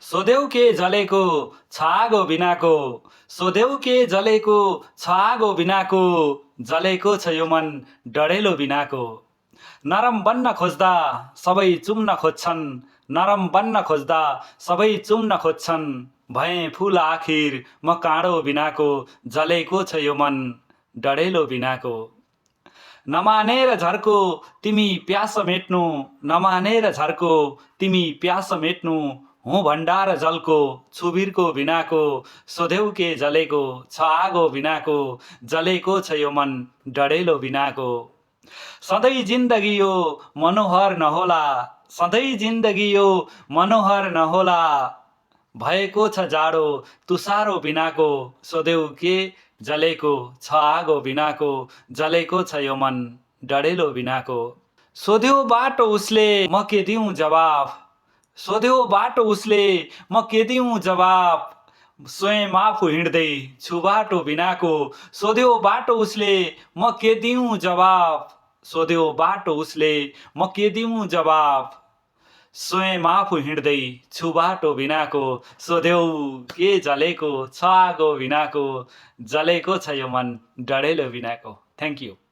सोध्यौ के जलेको छ आगो बिनाको, सोध्यौ के जलेको छ आगो बिनाको, जलेको छ यो मन डढेलो बिनाको। नरम बन्न खोज्दा सबै चुम्न खोज्छन्, नरम बन्न खोज्दा सबै चुम्न खोज्छन्, भए फुल आखिर म काँडो बिनाको, जलेको छ यो मन डढेलो बिनाको। नमानेर झर्को तिमी प्यास मेट्नु, नमानेर झर्को तिमी प्यास मेट्नु, हुँ भण्डार जलको छुबिरको बिनाको, सोध्यौ के जलेको छ आगो बिनाको, जलेको छ यो मन डढेलो बिनाको। सधैँ जिन्दगी यो मनोहर नहोला, सधैँ जिन्दगी यो मनोहर नहोला, भएको छ जाडो तुसारो बिनाको, सोध्यौ के जलेको छ आगो बिनाको, जलेको छ यो मन डढेलो बिनाको। सोध्यो बाटो उसले म के दिउँ जवाफ, सोध्यो बाटो उसले म के दिउँ जवाफ, स्वयं आफू हिँड्दै छु बाटो बिनाको, सोध्यो बाटो उसले म के दिउँ जवाफ, सोध्यो बाटो उसले म के दिउँ जवाफ, स्वयं आफू हिँड्दै छु बाटो बिनाको, सोध्यौ के जलेको छ आगो बिनाको, जलेको छ यो मन डढेलो बिनाको। Thank you.